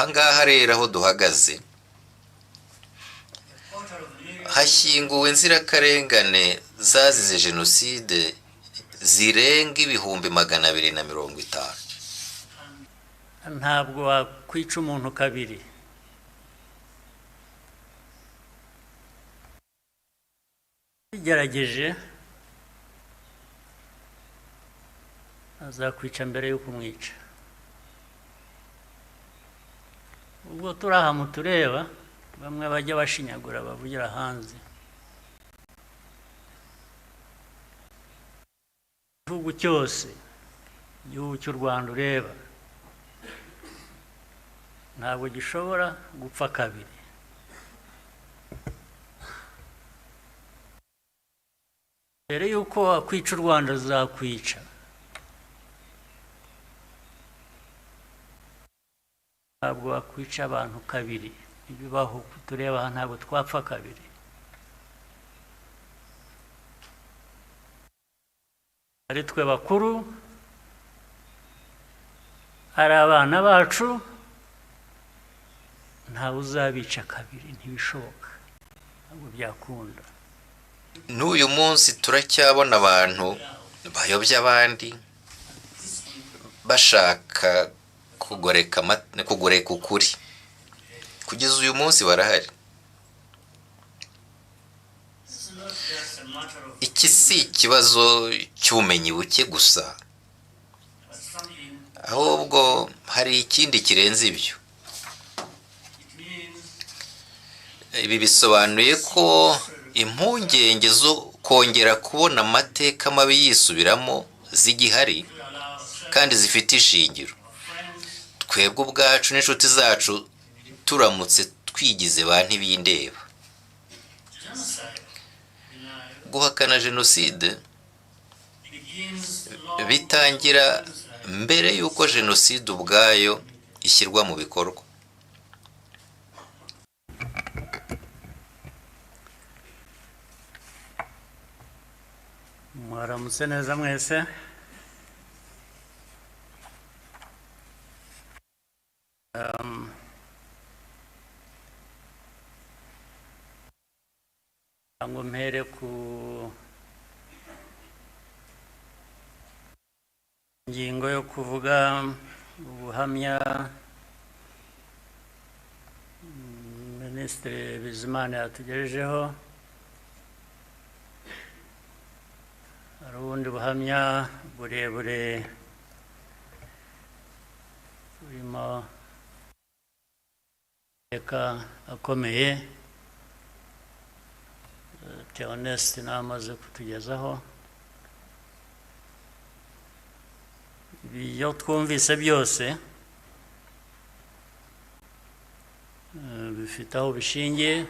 ahangaha rero aho duhagaze hashyinguwe inzirakarengane zazize jenoside zirenga ibihumbi 250. ntabwo wakwica umuntu kabiri. Bigerageje azakwica mbere yo kumwica. Ubwo turaha mutureba bamwe bajya bashinyagura bavugira hanze. Igihugu cyose, igihugu cy'u Rwanda ureba ntabwo gishobora gupfa kabiri. Mbere yuko wakwica u Rwanda azakwica. Ntabwo wakwica abantu kabiri. Ibibaho tureba aha ntabwo twapfa kabiri. Ari twe bakuru, ari abana bacu, ntawe uzabica kabiri, ntibishoboka, ntabwo byakunda. N'uyu munsi turacyabona abantu bayobya abandi bashaka kugoreka ukuri. Kugeza uyu munsi barahari. Iki si ikibazo cy'ubumenyi buke gusa, ahubwo hari ikindi kirenze ibyo. Ibi bisobanuye ko impungenge zo kongera kubona amateka mabi yisubiramo zigihari kandi zifite ishingiro. Twebwe ubwacu n'inshuti zacu turamutse twigize ba ntibindeba. Guhakana jenoside bitangira mbere y'uko jenoside ubwayo ishyirwa mu bikorwa. Mwaramutse neza mwese. Ngo mpere ku ngingo yo kuvuga ubuhamya Minisitiri Bizimana yatugejejeho. Hari ubundi buhamya burebure burimo amateka akomeye Theoneste namaze kutugezaho. Ibyo twumvise byose bifite aho bishingiye.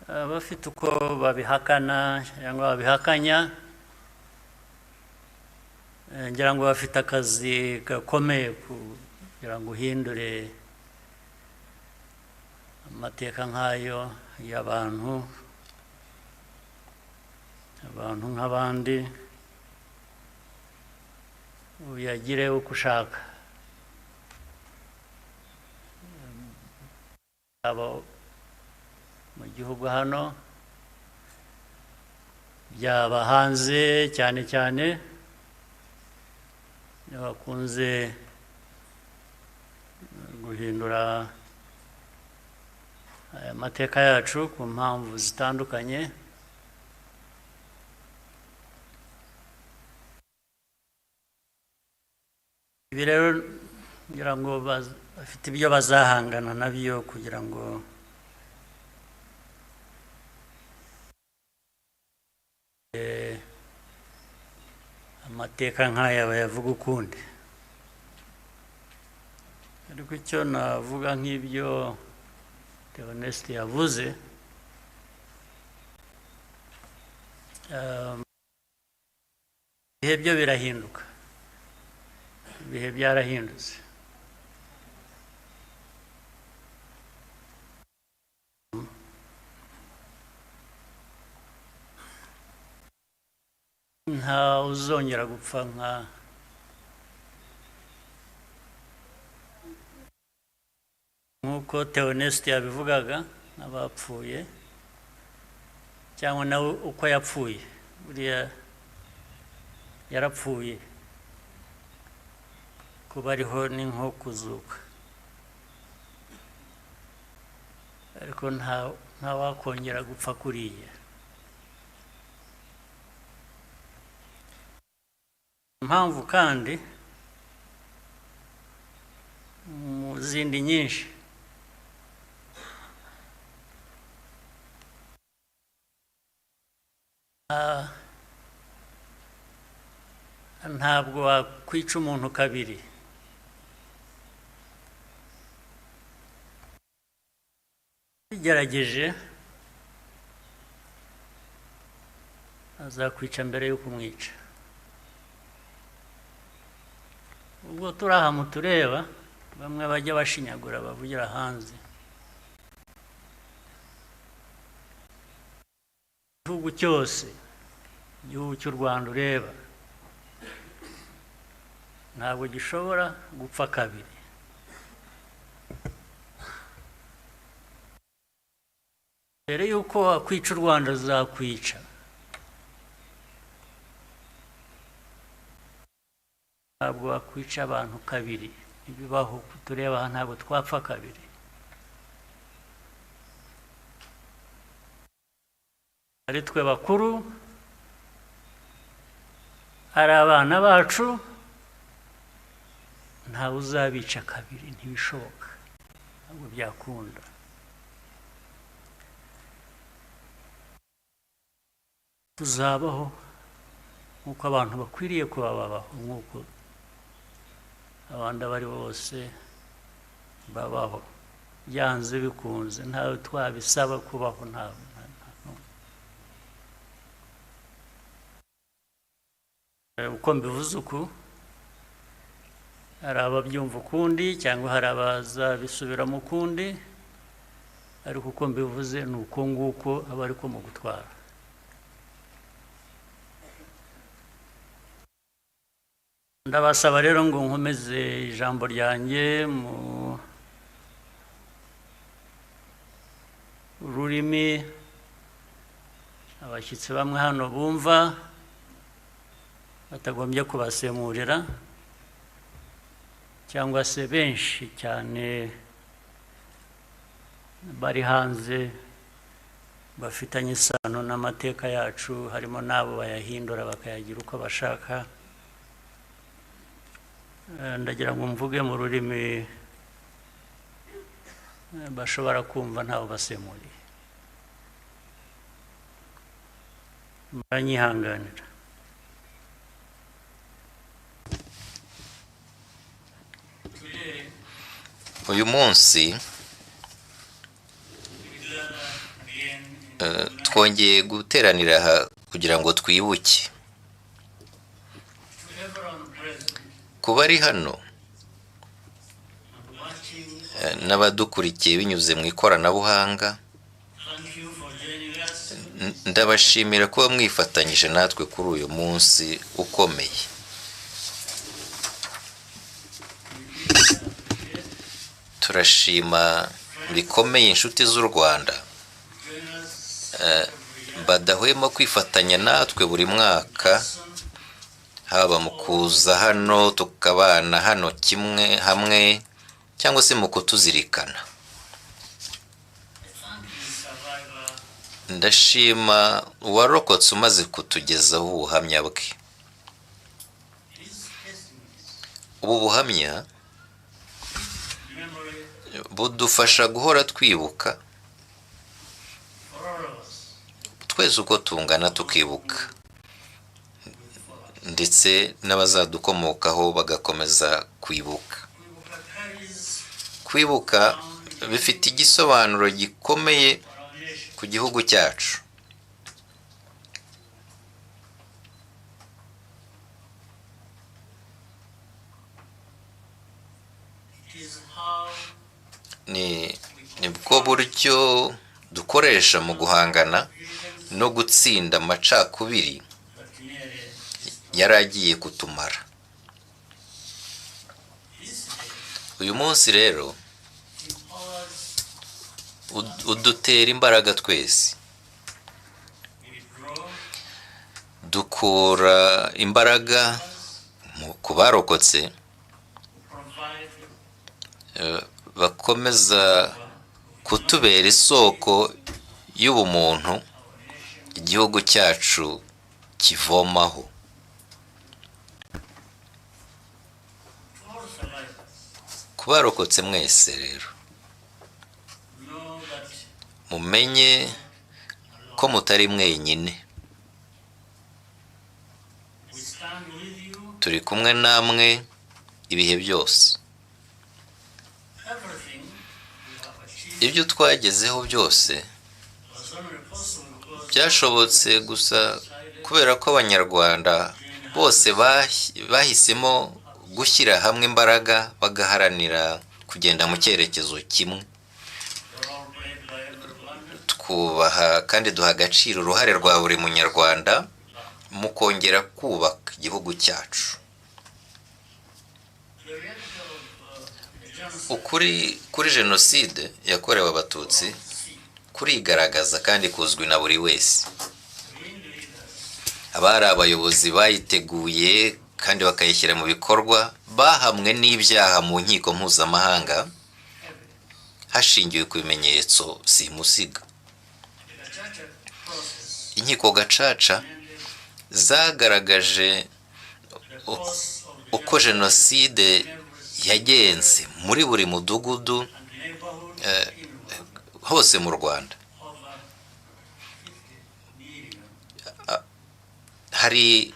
Abafite uko babihakana cyangwa babihakanya, ngira ngo bafite akazi gakomeye kugira ngo uhindure amateka nk'ayo y'abantu nk'abandi, uyagire uko ushaka. Abo mu gihugu hano, byaba hanze cyane cyane, bakunze guhindura aya mateka yacu ku mpamvu zitandukanye. Ibi rero ngira ngo bafite ibyo bazahangana nabyo kugira ngo amateka nk'aya bayavuga ukundi. Ariko icyo navuga nk'ibyo Theoneste yavuze, ibihe byo birahinduka, ibihe byarahindutse. nta uzongera gupfa nk'uko Theoneste yabivugaga n'abapfuye cyangwa nawe uko yapfuye buriya yarapfuye kuba ariho ni nko kuzuka ariko nta wakongera gupfa kuriya impamvu kandi mu zindi nyinshi ntabwo wakwica umuntu kabiri bigerageje azakwica mbere yo kumwica ubwo turi aha mutureba bamwe bajya bashinyagura bavugira hanze igihugu cyose igihugu cy'u Rwanda ureba ntabwo gishobora gupfa kabiri mbere y'uko wakwica u Rwanda azakwica ntabwo wakwica abantu kabiri ntibibaho tureba aha ntabwo twapfa kabiri ari twe bakuru ari abana bacu ntawe uzabica kabiri ntibishoboka ntabwo byakunda tuzabaho nk'uko abantu bakwiriye kuba babaho nk'uko abandi abari bose babaho byanze bikunze ntawe twabisaba kubaho ntawe uko mbivuze uku hari ababyumva ukundi cyangwa hari abazabisubiramo ukundi ariko uko mbivuze ni uko nguko aba ariko mu gutwara ndabasaba rero ngo nkomeze ijambo ryanjye mu rurimi abashyitsi bamwe hano bumva batagombye kubasemurira cyangwa se benshi cyane bari hanze bafitanye isano n'amateka yacu harimo n'abo bayahindura bakayagira uko bashaka ndagira ngo mvuge mu rurimi bashobora kumva ntawe basemuriye muranyihanganira uyu munsi twongeye guteranira aha kugira ngo twibuke kuba ari hano n'abadukurikiye binyuze mu ikoranabuhanga ndabashimira kuba mwifatanyije natwe kuri uyu munsi ukomeye turashima bikomeye inshuti z'u Rwanda badahwema kwifatanya natwe buri mwaka haba mu kuza hano tukabana hano kimwe hamwe cyangwa se mu kutuzirikana ndashima uwarokotse umaze kutugezaho ubuhamya bwe ubu buhamya budufasha guhora twibuka twese uko tungana tukibuka ndetse n'abazadukomokaho bagakomeza kwibuka bifite igisobanuro gikomeye ku gihugu cyacu ni bwo buryo dukoresha mu guhangana no gutsinda amacakubiri yari agiye kutumara. Uyu munsi rero udutera imbaraga twese, dukura imbaraga ku barokotse, bakomeza kutubera isoko y'ubumuntu igihugu cyacu kivomaho. Ku barokotse mwese rero, mumenye ko mutari mwenyine. Turi kumwe namwe ibihe byose. Ibyo twagezeho byose byashobotse gusa kubera ko Abanyarwanda bose bahisemo gushyira hamwe imbaraga, bagaharanira kugenda mu cyerekezo kimwe. Twubaha kandi duha agaciro uruhare rwa buri munyarwanda mu kongera kubaka igihugu cyacu. Ukuri kuri jenoside yakorewe Abatutsi kurigaragaza kandi kuzwi na buri wese. Abari abayobozi bayiteguye kandi bakayishyira mu bikorwa bahamwe n'ibyaha mu nkiko mpuzamahanga hashingiwe ku bimenyetso simusiga. Inkiko gacaca zagaragaje uko jenoside yagenze muri buri mudugudu hose mu Rwanda. Hari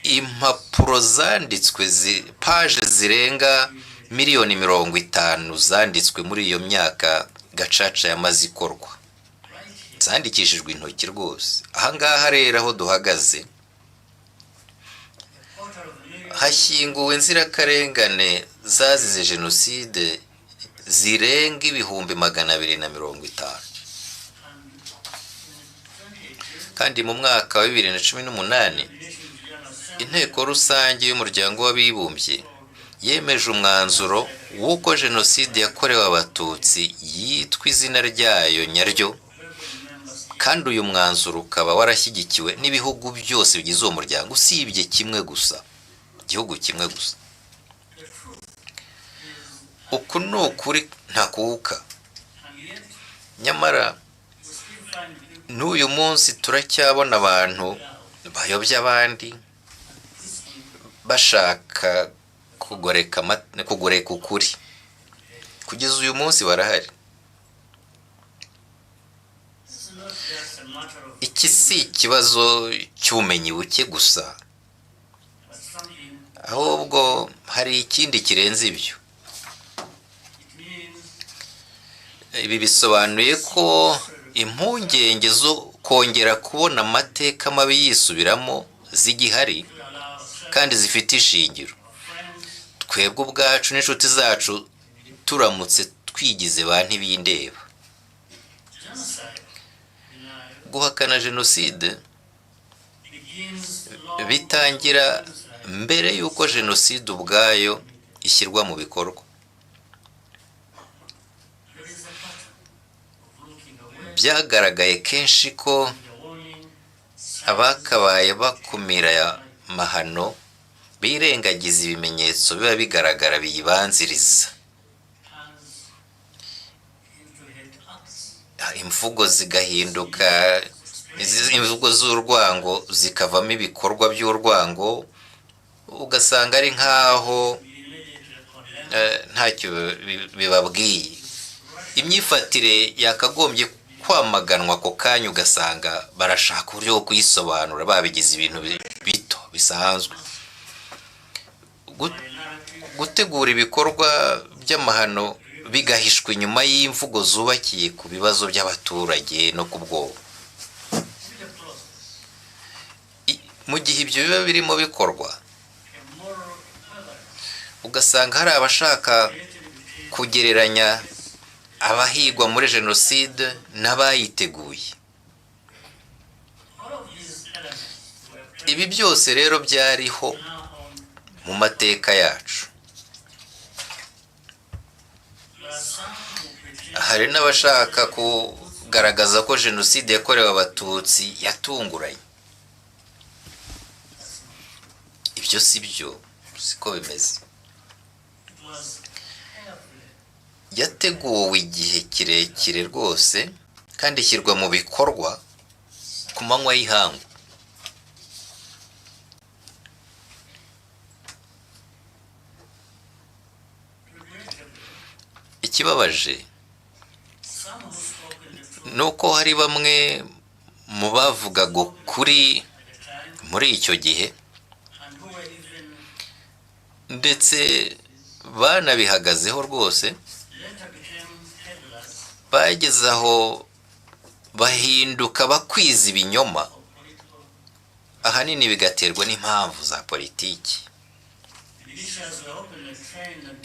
impapuro zanditswe, paje zirenga miliyoni 50 zanditswe muri iyo myaka gacaca yamaze ikorwa, zandikishijwe intoki rwose. Ahangaha rero aho duhagaze hashyinguwe inzirakarengane zazize jenoside zirenga ibihumbi 250. Kandi mu mwaka wa 2018 inteko rusange y'umuryango w'abibumbye yemeje umwanzuro w'uko jenoside yakorewe Abatutsi yitwa izina ryayo nyaryo, kandi uyu mwanzuro ukaba warashyigikiwe n'ibihugu byose bigize uwo muryango usibye kimwe gusa, igihugu kimwe gusa. Uku ni ukuri ntakuka. Nyamara n'uyu munsi turacyabona abantu bayobya abandi bashaka kugoreka ukuri. Kugeza uyu munsi barahari. Iki si ikibazo cy'ubumenyi buke gusa, ahubwo hari ikindi kirenze ibyo. Ibi bisobanuye ko impungenge zo kongera kubona amateka mabi yisubiramo zigihari kandi zifite ishingiro. Twebwe ubwacu n'inshuti zacu turamutse twigize ba ntibindeba. Guhakana jenoside bitangira mbere y'uko jenoside ubwayo ishyirwa mu bikorwa. Byagaragaye kenshi ko abakabaye bakumira aya mahano birengagiza ibimenyetso biba bigaragara biyibanziriza. Imvugo zigahinduka, imvugo z'urwango zikavamo ibikorwa by'urwango, ugasanga ari nkaho ntacyo bibabwiye. Imyifatire yakagombye kwamaganwa ako kanya ugasanga barashaka uburyo bwo kuyisobanura babigize ibintu bito bisanzwe. Gutegura ibikorwa by'amahano bigahishwa inyuma y'imvugo zubakiye ku bibazo by'abaturage no ku bwoba. Mu gihe ibyo biba birimo bikorwa, ugasanga hari abashaka kugereranya abahigwa muri jenoside n'abayiteguye. ibi byose rero byariho mu mateka yacu. Hari n'abashaka kugaragaza ko jenoside yakorewe abatutsi yatunguranye. Ibyo si byo, siko bimeze. Yateguwe igihe kirekire rwose kandi ishyirwa mu bikorwa ku manywa y'ihangu. Ikibabaje ni uko hari bamwe mu bavugaga ukuri muri icyo gihe ndetse banabihagazeho rwose, bageze aho bahinduka bakwiza ibinyoma, ahanini bigaterwa n'impamvu za politiki.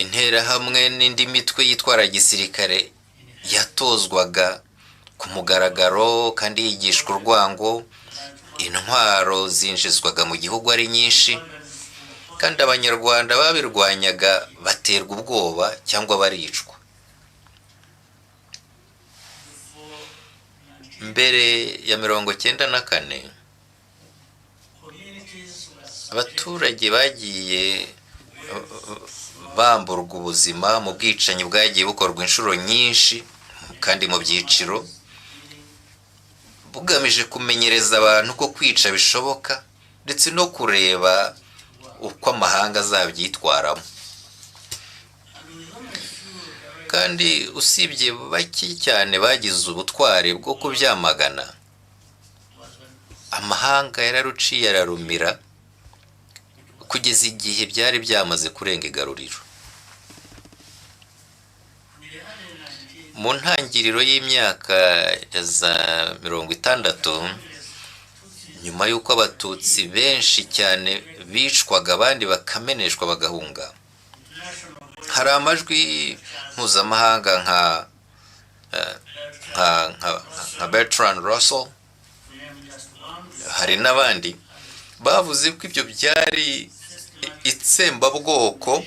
Interahamwe n'indi mitwe yitwara gisirikare yatozwaga ku mugaragaro kandi yigishwa urwango, intwaro zinjizwaga mu gihugu ari nyinshi, kandi abanyarwanda babirwanyaga baterwa ubwoba cyangwa baricwa. Mbere ya 1994 abaturage bagiye bamburwa ubuzima mu bwicanyi bwagiye bukorwa inshuro nyinshi kandi mu byiciro, bugamije kumenyereza abantu ko kwica bishoboka ndetse no kureba uko amahanga azabyitwaramo. Kandi usibye bake cyane bagize ubutwari bwo kubyamagana, amahanga yararuciye ararumira kugeza igihe byari byamaze kurenga igaruriro. Mu ntangiriro y'imyaka ya za 60, nyuma y'uko abatutsi benshi cyane bicwaga abandi bakameneshwa bagahunga, hari amajwi mpuzamahanga nka Bertrand Russell, hari n'abandi bavuze ko ibyo byari itsembabwoko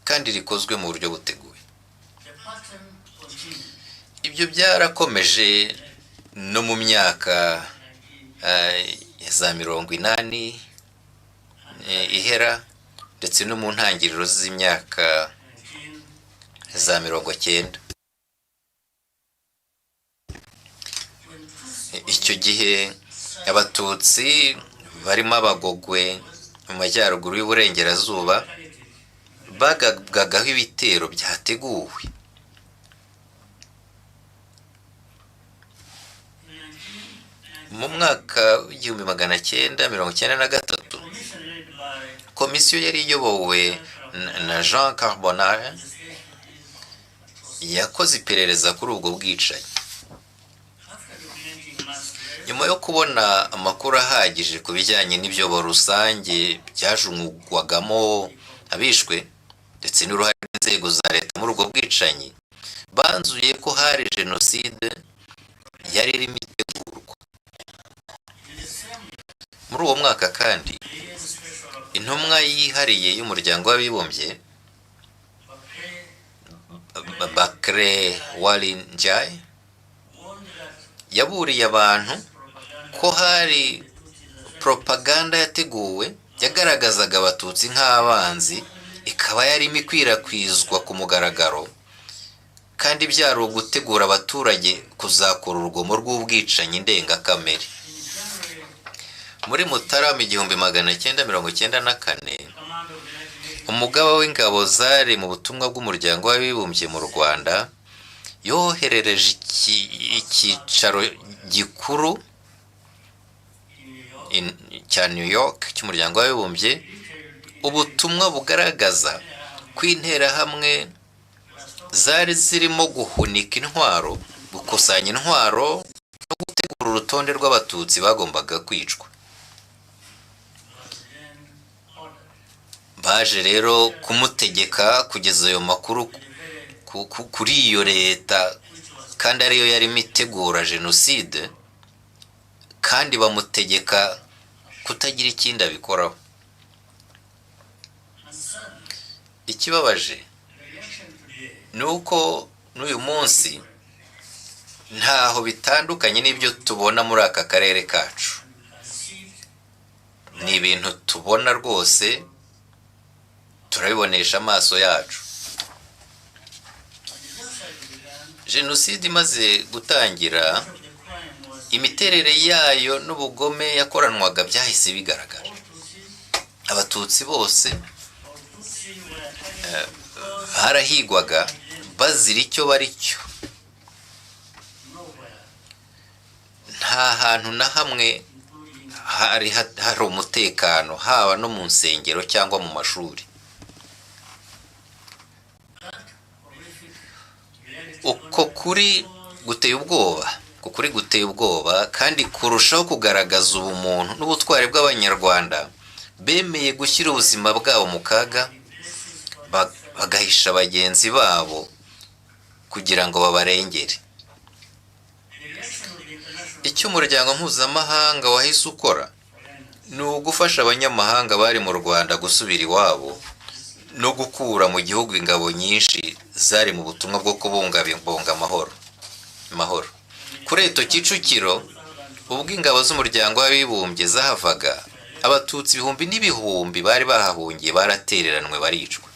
kandi rikozwe mu buryo buteguwe. Ibyo byarakomeje no mu myaka ya za 80 ihera ndetse no mu ntangiriro z'imyaka za 90. Icyo gihe abatutsi barimo abagogwe mu majyaruguru y'uburengerazuba bagabwagaho ibitero byateguwe. Mu mwaka w'1993 komisiyo yari iyobowe na Jean Carbonara yakoze iperereza kuri ubwo bwicanyi. Nyuma yo kubona amakuru ahagije ku bijyanye n'ibyobo rusange byajungwagamo abishwe ndetse n'uruhare rw'inzego za leta muri ubwo bwicanyi, banzuye ko hari jenoside yari irimo itegurwa. Muri uwo mwaka kandi intumwa yihariye y'umuryango w'abibumbye Bakre Walinjai yaburiye abantu ko hari propaganda yateguwe yagaragazaga abatutsi nk'abanzi, ikaba yarimo ikwirakwizwa ku mugaragaro, kandi byari ugutegura abaturage kuzakora urugomo rw'ubwicanyi ndengakamere. Muri Mutarama 1994 umugaba w'ingabo zari mu butumwa bw'umuryango w'abibumbye mu Rwanda yoherereje icyicaro gikuru cya New York cy'umuryango w'abibumbye ubutumwa bugaragaza ko interahamwe zari zirimo guhunika intwaro, gukusanya intwaro no gutegura urutonde rw'abatutsi bagombaga kwicwa. Baje rero kumutegeka kugeza ayo makuru kuri iyo leta kandi ariyo yarimo itegura jenoside, kandi bamutegeka kutagira ikindi abikoraho. Ikibabaje ni uko n'uyu munsi ntaho bitandukanye n'ibyo tubona muri aka karere kacu. Ni ibintu tubona rwose, turabibonesha amaso yacu. Jenoside imaze gutangira, imiterere yayo n'ubugome yakoranwaga byahise bigaragara. Abatutsi bose harahigwaga bazira icyo bari cyo. Nta hantu na hamwe hari umutekano, haba no mu nsengero cyangwa mu mashuri. Uko kuri guteye ubwoba, kandi kurushaho kugaragaza ubumuntu n'ubutwari bw'Abanyarwanda bemeye gushyira ubuzima bwabo mu kaga, bagahisha bagenzi babo kugira ngo babarengere. Icyo umuryango mpuzamahanga wahise ukora ni ugufasha abanyamahanga bari mu Rwanda gusubira iwabo no gukura mu gihugu ingabo nyinshi zari mu butumwa bwo kubungabunga amahoro. Kuri Eto Kicukiro, ubwo ingabo z'umuryango w'abibumbye zahavaga, Abatutsi ibihumbi n'ibihumbi bari bahahungiye baratereranwe baricwa.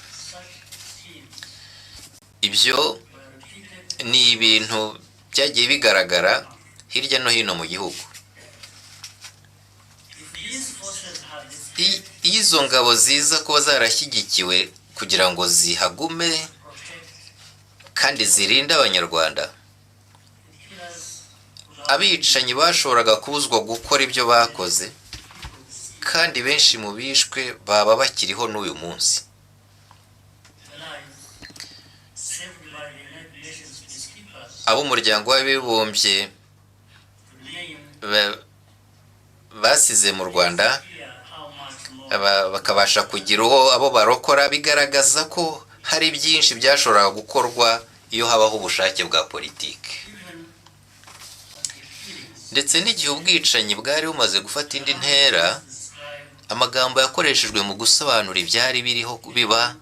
Ibyo ni ibintu byagiye bigaragara hirya no hino mu gihugu. Izo ngabo ziza kuba zarashyigikiwe kugira ngo zihagume kandi zirinde Abanyarwanda, abicanyi bashoboraga kubuzwa gukora ibyo bakoze, kandi benshi mu bishwe baba bakiriho n'uyu munsi. Ab'umuryango w'abibumbye basize mu Rwanda bakabasha kugira abo barokora, bigaragaza ko hari byinshi byashoboraga gukorwa iyo habaho ubushake bwa politiki. Ndetse n'igihe ubwicanyi bwari bumaze gufata indi ntera, amagambo yakoreshejwe mu gusobanura ibyari biriho biba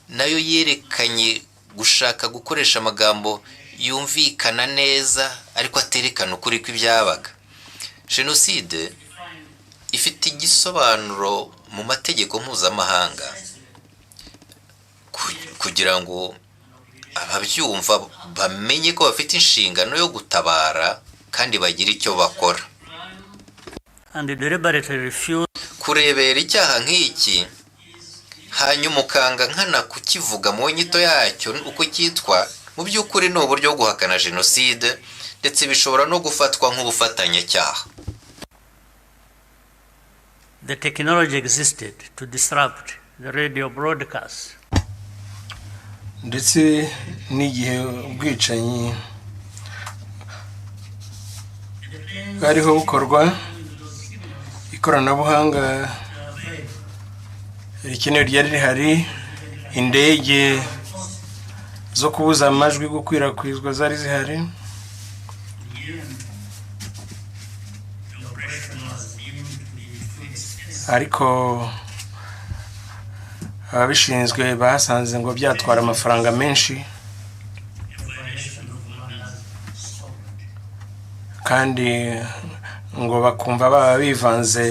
nayo yerekanye gushaka gukoresha amagambo yumvikana neza ariko aterekana ukuri kw'ibyabaga. Jenoside ifite igisobanuro mu mategeko mpuzamahanga kugira ngo ababyumva bamenye ko bafite inshingano yo gutabara kandi bagira icyo bakora. Kurebera icyaha nk'iki hanyuma ukanga nkana kukivuga mu nyito yacyo uko cyitwa, mu by'ukuri ni uburyo bwo guhakana Jenoside, ndetse bishobora no gufatwa nk'ubufatanyacyaha. The technology existed to disrupt the radio broadcast. Ndetse n'igihe ubwicanyi bwariho bukorwa, ikoranabuhanga rikenewe ryari rihari, indege zo kubuza amajwi gukwirakwizwa zari zihari. Ariko ababishinzwe basanze ngo byatwara amafaranga menshi, kandi ngo bakumva baba bivanze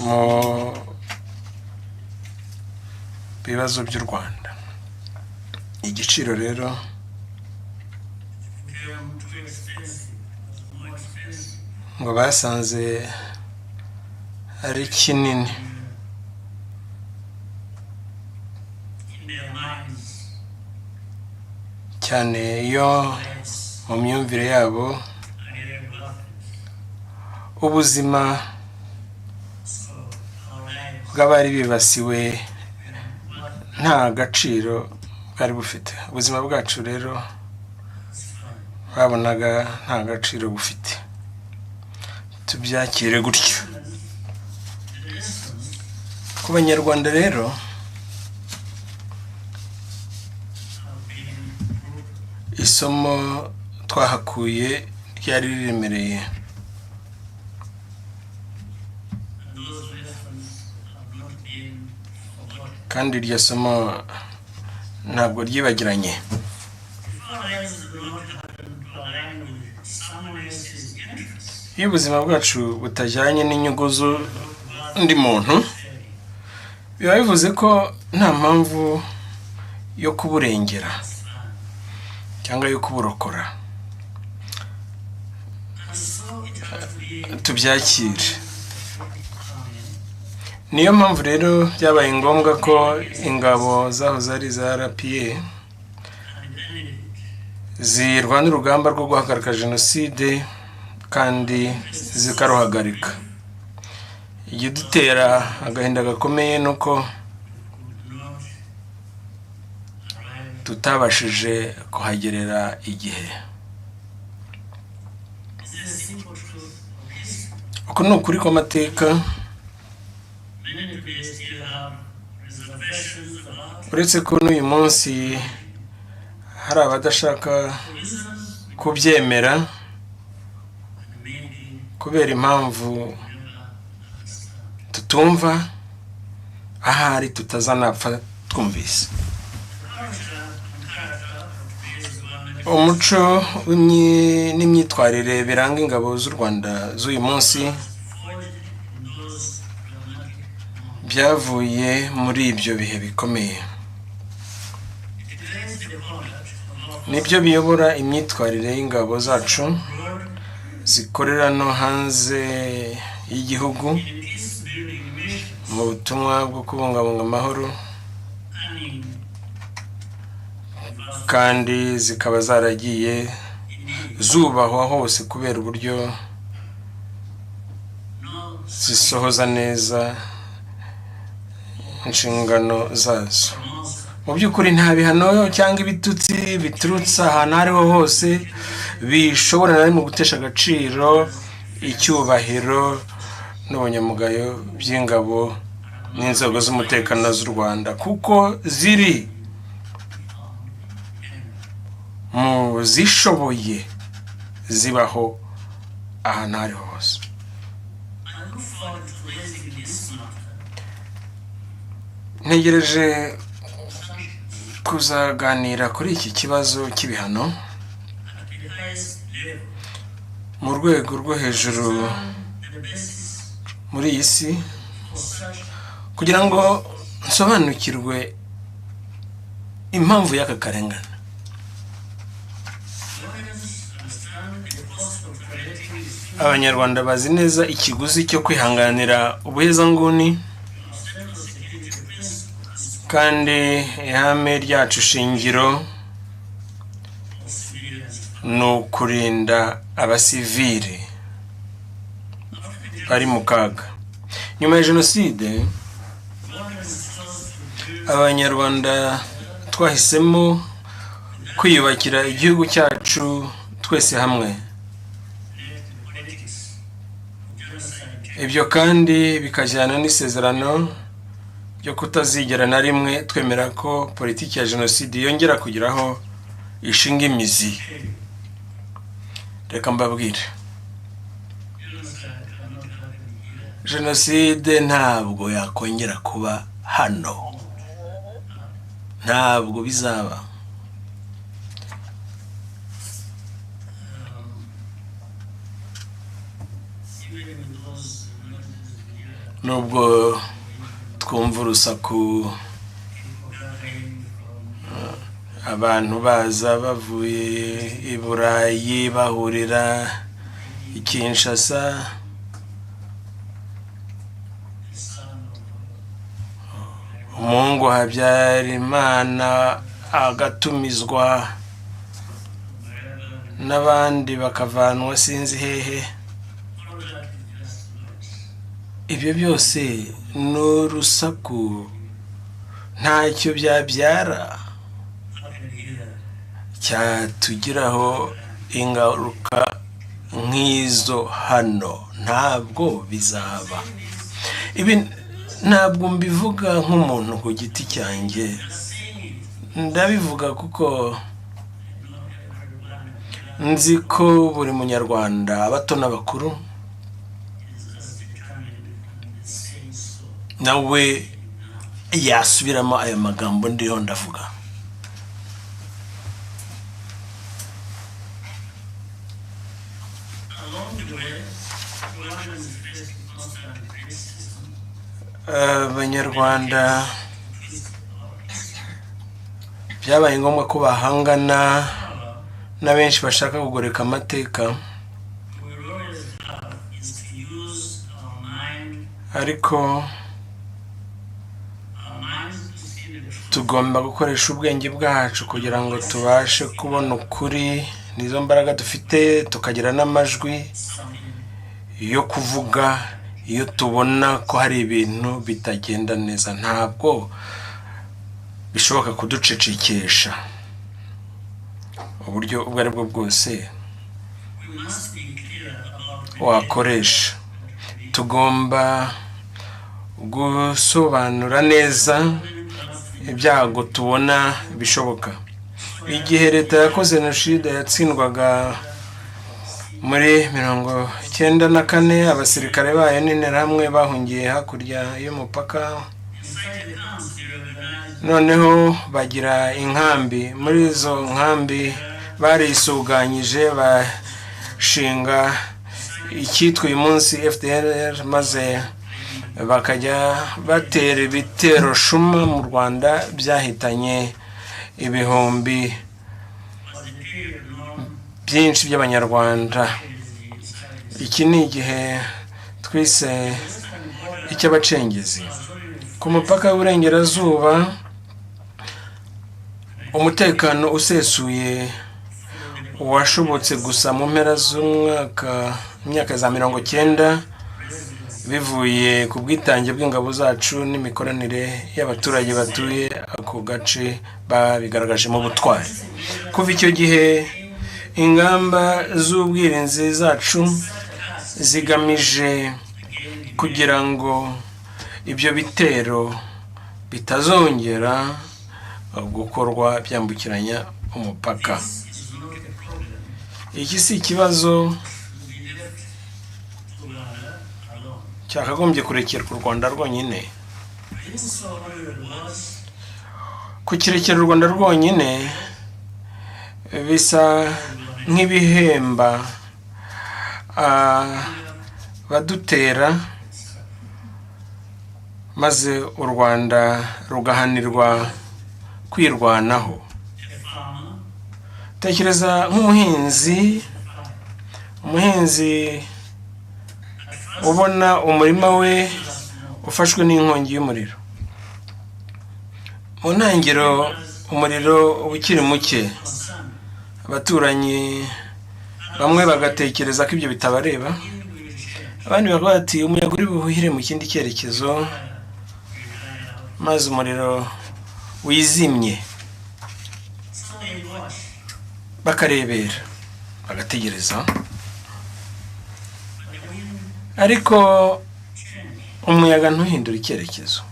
mu bibazo by'u Rwanda. Igiciro rero ngo basanze ari kinini, cyane iyo mu myumvire yabo ubuzima bw'abari bibasiwe nta gaciro bwari bufite. Ubuzima bwacu rero babonaga nta gaciro bufite. Tubyakire gutyo. Ku Banyarwanda rero isomo twahakuye ryari riremereye. Kandi iryo somo ntabwo ryibagiranye. Iyo ubuzima bwacu butajyanye n'inyungu z'undi muntu, biba bivuze ko nta mpamvu yo kuburengera cyangwa yo kuburokora. Tubyakire. Niyo mpamvu rero byabaye ngombwa ko ingabo zahoze ari za RPA zirwana urugamba rwo guhagarika jenoside kandi zikaruhagarika. Igidutera agahinda gakomeye nuko tutabashije kuhagerera igihe. Uko ni ukuri kw'amateka. Uretse ko n'uyu munsi hari abadashaka kubyemera kubera impamvu tutumva, ahari tutazanapfa twumvise. Umuco n'imyitwarire biranga ingabo z'u Rwanda z'uyu munsi byavuye muri ibyo bihe bikomeye. Nibyo biyobora imyitwarire y'ingabo zacu zikorera no hanze y'igihugu mu butumwa bwo kubungabunga amahoro, kandi zikaba zaragiye zubahwa hose kubera uburyo zisohoza neza inshingano zazo. Mu by'ukuri nta bihano cyangwa ibitutsi biturutse ahantu ariho hose bishobora na rimwe gutesha agaciro icyubahiro n'ubunyamugayo by'ingabo n'inzego z'umutekano z'u Rwanda, kuko ziri mu zishoboye zibaho ahantu ariho hose. Ntegereje kuzaganira kuri iki kibazo cy'ibihano mu rwego rwo hejuru muri iyi si, kugira ngo nsobanukirwe impamvu y'aka karengane. Abanyarwanda bazi neza ikiguzi cyo kwihanganira ubuhezanguni, kandi ihame ryacu shingiro ni ukurinda abasivili bari mu kaga. Nyuma ya jenoside, abanyarwanda twahisemo kwiyubakira igihugu cyacu twese hamwe. Ibyo kandi bikajyana n'isezerano ryo kutazigera na rimwe twemera ko politiki ya jenoside yongera kugeraho ishinga imizi. Reka mbabwire, jenoside ntabwo yakongera kuba hano, ntabwo bizaba. Nubwo twumva urusaku, abantu baza bavuye i Burayi bahurira i Kinshasa, umuhungu Habyarimana agatumizwa n'abandi bakavanwa sinzi hehe. Ibyo byose ni urusaku, ntacyo byabyara cyatugiraho ingaruka nk'izo hano. Ntabwo bizaba. Ibi ntabwo mbivuga nk'umuntu ku giti cyanjye, ndabivuga kuko nzi ko buri munyarwanda abato n'abakuru nawe yasubiramo ayo magambo ndiho ndavuga. Abanyarwanda byabaye ngombwa ko bahangana na benshi bashaka kugoreka amateka, ariko tugomba gukoresha ubwenge bwacu kugira ngo tubashe kubona ukuri. Nizo mbaraga dufite, tukagira n'amajwi yo kuvuga iyo tubona ko hari ibintu bitagenda neza. Ntabwo bishoboka kuducecekesha uburyo ubwo ari bwo bwose wakoresha. Tugomba gusobanura neza ibyago tubona bishoboka. Igihe leta yakoze jenoside yatsindwaga muri 1994, abasirikare bayo n'interahamwe bahungiye hakurya y'umupaka, noneho bagira inkambi. Muri izo nkambi barisuganyije bashinga icyitwa uyu munsi FDLR, maze bakajya batera ibitero shuma mu Rwanda byahitanye ibihumbi byinshi by'abanyarwanda. Iki ni igihe twise icy'abacengezi. Ku mupaka w'Uburengerazuba umutekano usesuye washobotse gusa mu mpera z'imyaka za 90, bivuye ku bwitange bw'ingabo zacu n'imikoranire y'abaturage batuye ako gace babigaragaje mu butwari. Kuva icyo gihe ingamba z'ubwirinzi zacu zigamije kugira ngo ibyo bitero bitazongera gukorwa byambukiranya umupaka. Iki si ikibazo cyakagombye kurekerwa u Rwanda rwonyine. Kukirekera u Rwanda rwonyine bisa nk'ibihemba badutera, maze u Rwanda rugahanirwa kwirwanaho. Tekereza nk'umuhinzi ubona umurima we ufashwe n'inkongi y'umuriro. Mu ntangiriro umuriro ukiri muke, abaturanyi bamwe bagatekereza ko ibyo bitabareba, abandi bakavuga bati umuyaga uri buhuhire mu kindi cyerekezo, maze umuriro wizimye bakarebera bagategereza. Ariko umuyaga ntuhindura icyerekezo.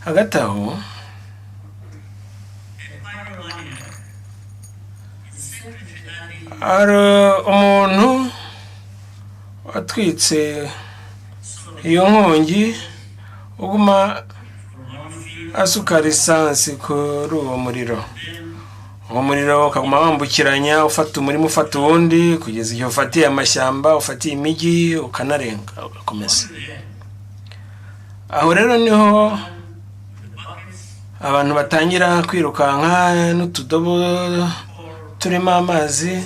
Hagati aho hari umuntu watwitse iyo nkongi, uguma asuka lisansi kuri uwo muriro. Uwo muriro ukaguma wambukiranya, ufata umurimo ufata uwundi, kugeza igihe ufatiye amashyamba, ufatiye imijyi, ukanarenga ugakomeza. Aho rero niho abantu batangira kwirukanka n'utudobo turimo amazi,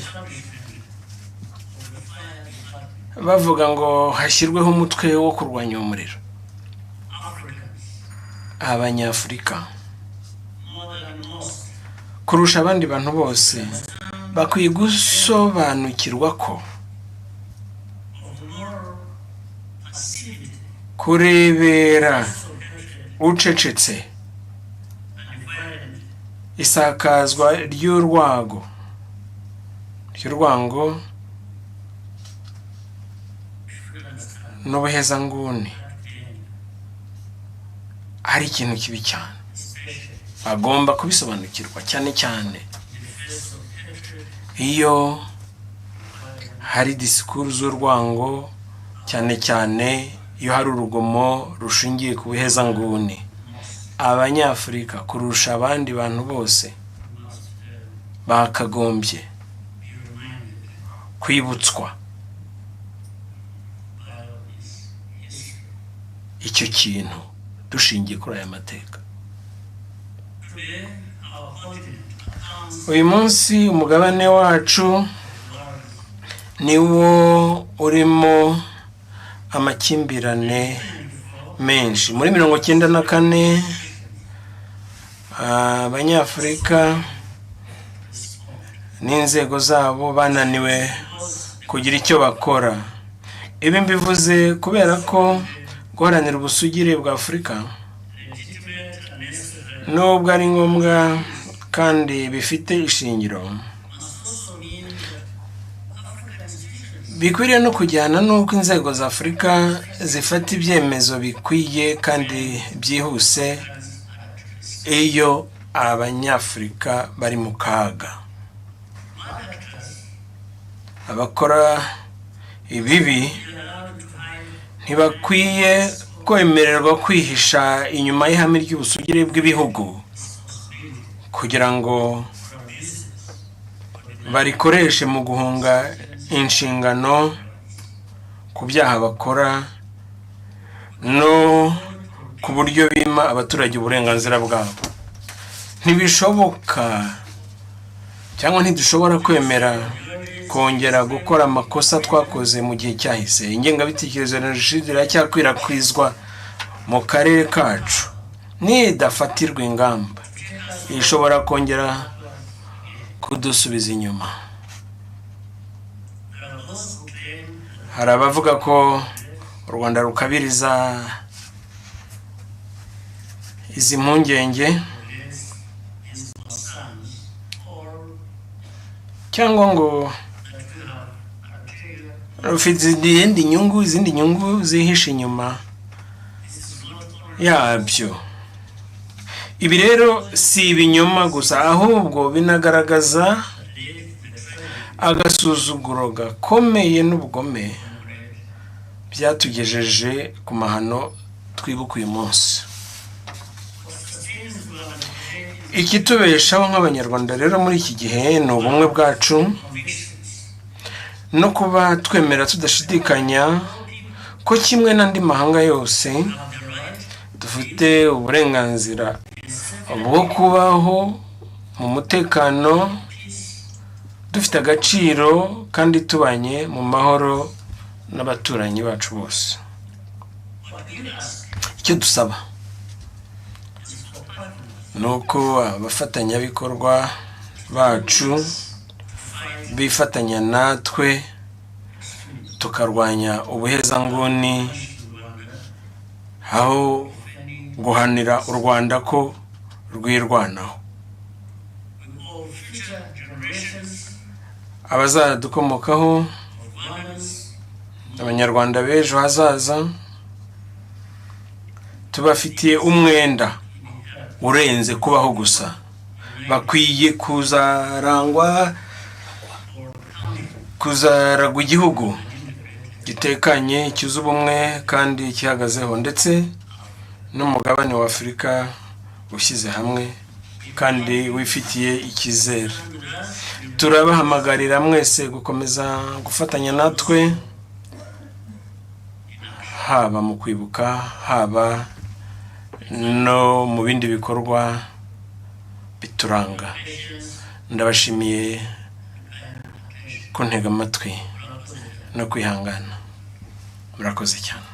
bavuga ngo hashyirweho umutwe wo kurwanya umuriro. Abanyafurika kurusha abandi bantu bose bakwiye gusobanukirwa ko kurebera ucecetse isakazwa ry'urwango n'ubuhezanguni ari ikintu kibi cyane. Agomba kubisobanukirwa cyane cyane iyo hari disikuru z'urwango, cyane cyane iyo hari urugomo rushingiye ku buhezanguni, abanyafurika kurusha abandi bantu bose bakagombye kwibutswa icyo kintu dushingiye kuri aya mateka. Uyu munsi umugabane wacu niwo urimo amakimbirane menshi. Muri 1994 abanyafurika n'inzego zabo bananiwe kugira icyo bakora. Ibi mbivuze kubera ko guharanira ubusugire bwa Afurika nubwo ari ngombwa kandi bifite ishingiro, bikwiriye no kujyana n'uko inzego za Afurika zifata ibyemezo bikwiye kandi byihuse iyo abanyafurika bari mu kaga. Abakora ibibi ntibakwiye kwemererwa kwihisha inyuma y'ihame ry'ubusugire bw'ibihugu kugira ngo barikoreshe mu guhunga inshingano ku byaha bakora no ku buryo bima abaturage uburenganzira bwabo. Ntibishoboka cyangwa ntidushobora kwemera kongera gukora amakosa twakoze mu gihe cyahise. Ingengabitekerezo ya jenoside iracyakwirakwizwa mu karere kacu, nidafatirwa ingamba ishobora kongera kudusubiza inyuma. Hari abavuga ko u Rwanda rukabiriza izi mpungenge cyangwa ngo rufite izindi nyungu zihishe inyuma yabyo. Ibi rero si ibinyoma gusa, ahubwo binagaragaza agasuzuguro gakomeye n'ubugome byatugejeje ku mahano twibuka uyu munsi. Ikitubeshaho nk'abanyarwanda rero muri iki gihe ni ubumwe bwacu no kuba twemera tudashidikanya ko kimwe n'andi mahanga yose dufite uburenganzira bwo kubaho mu mutekano, dufite agaciro kandi tubanye mu mahoro n'abaturanyi bacu bose. Icyo dusaba nuko abafatanyabikorwa bacu bifatanya natwe tukarwanya ubuhezanguni, aho guhanira u Rwanda ko rwirwanaho. Abazadukomokaho, abanyarwanda b'ejo hazaza, tubafitiye umwenda urenze kubaho gusa. Bakwiye kuzaragwa igihugu gitekanye, cyuzuye ubumwe kandi gihagazeho, ndetse n'umugabane wa Afurika ushyize hamwe kandi wifitiye icyizere. Turabahamagarira mwese gukomeza gufatanya natwe, haba mu kwibuka, haba no mu bindi bikorwa bituranga. Ndabashimiye kuntega amatwi no kwihangana. Murakoze cyane.